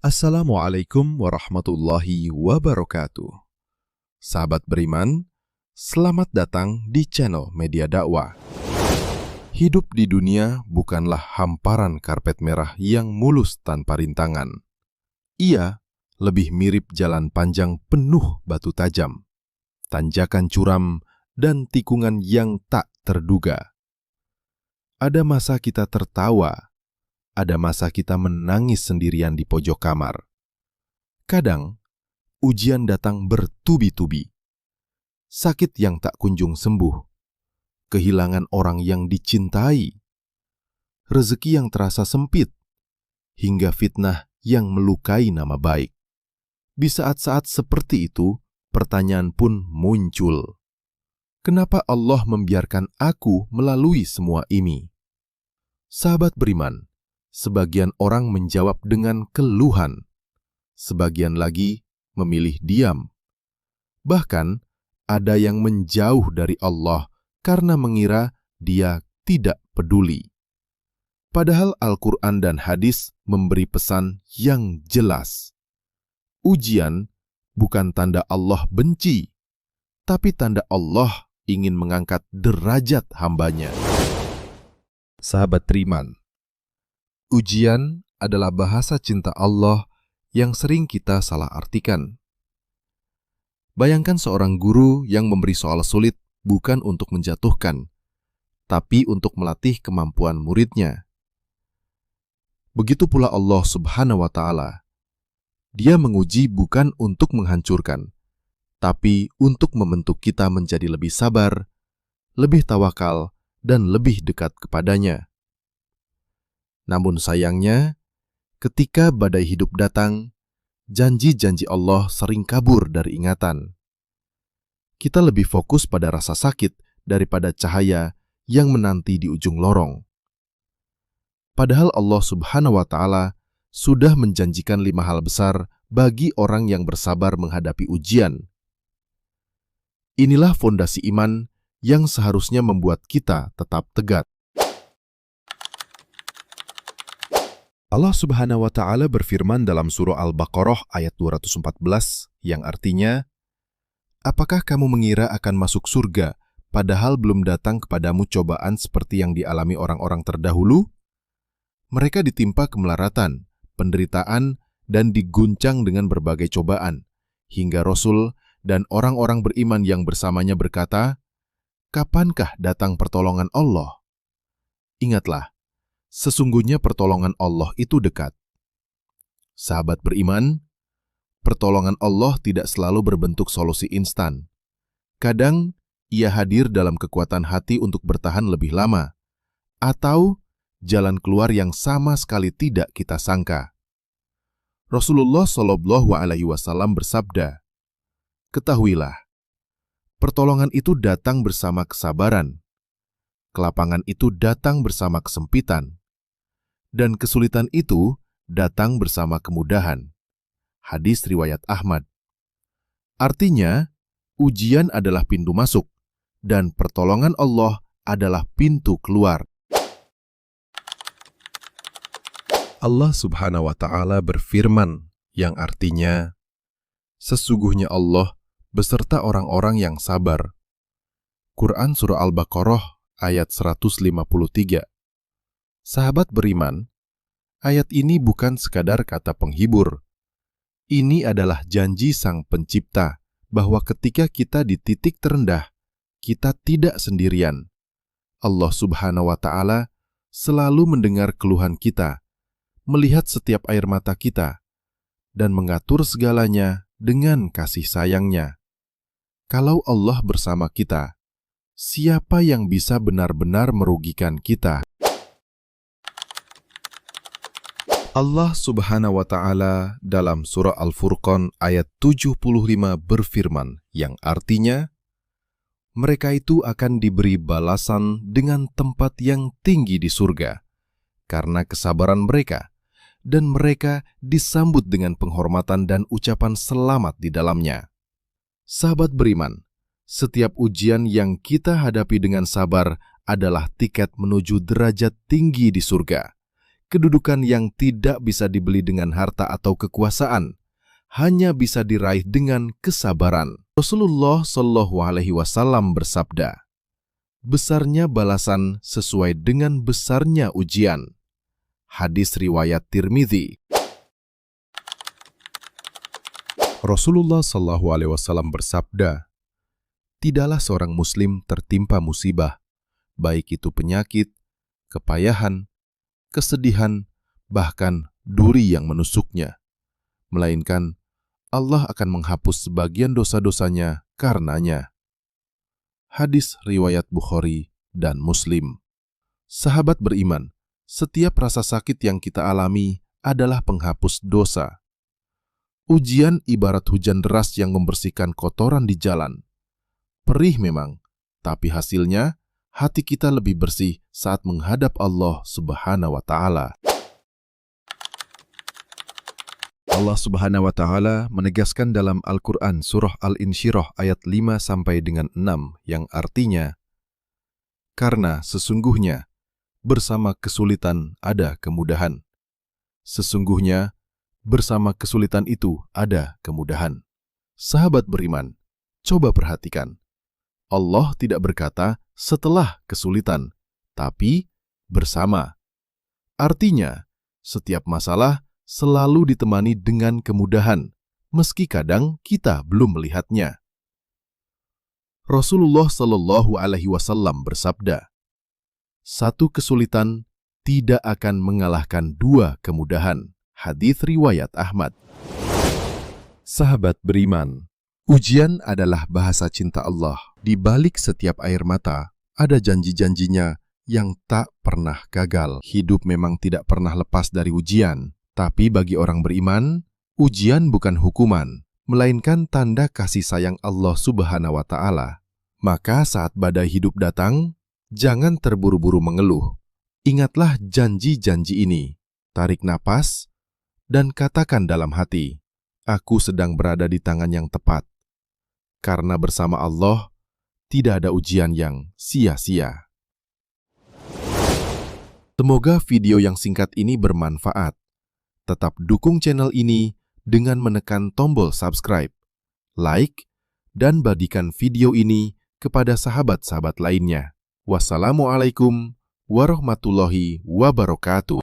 Assalamualaikum warahmatullahi wabarakatuh. Sahabat beriman, selamat datang di channel Media Dakwah. Hidup di dunia bukanlah hamparan karpet merah yang mulus tanpa rintangan. Ia lebih mirip jalan panjang penuh batu tajam, tanjakan curam, dan tikungan yang tak terduga. Ada masa kita tertawa, ada masa kita menangis sendirian di pojok kamar. Kadang, ujian datang bertubi-tubi. Sakit yang tak kunjung sembuh, kehilangan orang yang dicintai, rezeki yang terasa sempit, hingga fitnah yang melukai nama baik. Di saat-saat seperti itu, pertanyaan pun muncul. Kenapa Allah membiarkan aku melalui semua ini? Sahabat beriman, sebagian orang menjawab dengan keluhan, sebagian lagi memilih diam. Bahkan, ada yang menjauh dari Allah karena mengira Dia tidak peduli. Padahal Al-Quran dan hadis memberi pesan yang jelas. Ujian bukan tanda Allah benci, tapi tanda Allah ingin mengangkat derajat hambanya. Sahabat beriman, ujian adalah bahasa cinta Allah yang sering kita salah artikan. Bayangkan seorang guru yang memberi soal sulit bukan untuk menjatuhkan, tapi untuk melatih kemampuan muridnya. Begitu pula Allah Subhanahu wa Ta'ala. Dia menguji bukan untuk menghancurkan, tapi untuk membentuk kita menjadi lebih sabar, lebih tawakal, dan lebih dekat kepadanya. Namun sayangnya, ketika badai hidup datang, janji-janji Allah sering kabur dari ingatan. Kita lebih fokus pada rasa sakit daripada cahaya yang menanti di ujung lorong. Padahal Allah Subhanahu wa Ta'ala sudah menjanjikan 5 hal besar bagi orang yang bersabar menghadapi ujian. Inilah fondasi iman yang seharusnya membuat kita tetap tegar. Allah Subhanahu wa Ta'ala berfirman dalam surah Al-Baqarah ayat 214 yang artinya, apakah kamu mengira akan masuk surga padahal belum datang kepadamu cobaan seperti yang dialami orang-orang terdahulu? Mereka ditimpa kemelaratan, penderitaan, dan diguncang dengan berbagai cobaan, hingga Rasul dan orang-orang beriman yang bersamanya berkata, kapankah datang pertolongan Allah? Ingatlah, sesungguhnya pertolongan Allah itu dekat. Sahabat beriman, pertolongan Allah tidak selalu berbentuk solusi instan. Kadang, ia hadir dalam kekuatan hati untuk bertahan lebih lama, atau jalan keluar yang sama sekali tidak kita sangka. Rasulullah SAW bersabda, ketahuilah, pertolongan itu datang bersama kesabaran, kelapangan itu datang bersama kesempitan, dan kesulitan itu datang bersama kemudahan. Hadis riwayat Ahmad. Artinya, ujian adalah pintu masuk, dan pertolongan Allah adalah pintu keluar. Allah Subhanahu wa Ta'ala berfirman, yang artinya, sesungguhnya Allah beserta orang-orang yang sabar. Quran Surah Al-Baqarah ayat 153. Sahabat beriman, ayat ini bukan sekadar kata penghibur. Ini adalah janji Sang Pencipta bahwa ketika kita di titik terendah, kita tidak sendirian. Allah Subhanahu wa Ta'ala selalu mendengar keluhan kita, melihat setiap air mata kita, dan mengatur segalanya dengan kasih sayangnya. Kalau Allah bersama kita, siapa yang bisa benar-benar merugikan kita? Allah Subhanahu wa Ta'ala dalam surah Al-Furqan ayat 75 berfirman, yang artinya, mereka itu akan diberi balasan dengan tempat yang tinggi di surga, karena kesabaran mereka, dan mereka disambut dengan penghormatan dan ucapan selamat di dalamnya. Sahabat beriman, setiap ujian yang kita hadapi dengan sabar adalah tiket menuju derajat tinggi di surga, kedudukan yang tidak bisa dibeli dengan harta atau kekuasaan, hanya bisa diraih dengan kesabaran. Rasulullah Shallallahu Alaihi Wasallam bersabda, besarnya balasan sesuai dengan besarnya ujian. Hadis riwayat Tirmidzi. Rasulullah Shallallahu Alaihi Wasallam bersabda, tidaklah seorang Muslim tertimpa musibah, baik itu penyakit, kepayahan, kesedihan, bahkan duri yang menusuknya, melainkan Allah akan menghapus sebagian dosa-dosanya karenanya. Hadis riwayat Bukhari dan Muslim. Sahabat beriman, setiap rasa sakit yang kita alami adalah penghapus dosa. Ujian ibarat hujan deras yang membersihkan kotoran di jalan. Perih memang, tapi hasilnya hati kita lebih bersih saat menghadap Allah Subhanahu wa Ta'ala. Allah Subhanahu wa Ta'ala menegaskan dalam Al-Quran Surah Al-Insyirah ayat 5 sampai dengan 6 yang artinya, karena sesungguhnya bersama kesulitan ada kemudahan. Sesungguhnya bersama kesulitan itu ada kemudahan. Sahabat beriman, coba perhatikan. Allah tidak berkata setelah kesulitan, tapi bersama. Artinya, setiap masalah selalu ditemani dengan kemudahan, meski kadang kita belum melihatnya. Rasulullah Shallallahu Alaihi Wasallam bersabda, satu kesulitan tidak akan mengalahkan dua kemudahan. Hadits riwayat Ahmad. Sahabat beriman, ujian adalah bahasa cinta Allah. Di balik setiap air mata, ada janji-janjinya yang tak pernah gagal. Hidup memang tidak pernah lepas dari ujian. Tapi bagi orang beriman, ujian bukan hukuman, melainkan tanda kasih sayang Allah Subhanahu wa Ta'ala. Maka saat badai hidup datang, jangan terburu-buru mengeluh. Ingatlah janji-janji ini. Tarik napas dan katakan dalam hati, aku sedang berada di tangan yang tepat. Karena bersama Allah, tidak ada ujian yang sia-sia. Semoga video yang singkat ini bermanfaat. Tetap dukung channel ini dengan menekan tombol subscribe, like, dan bagikan video ini kepada sahabat-sahabat lainnya. Wassalamualaikum warahmatullahi wabarakatuh.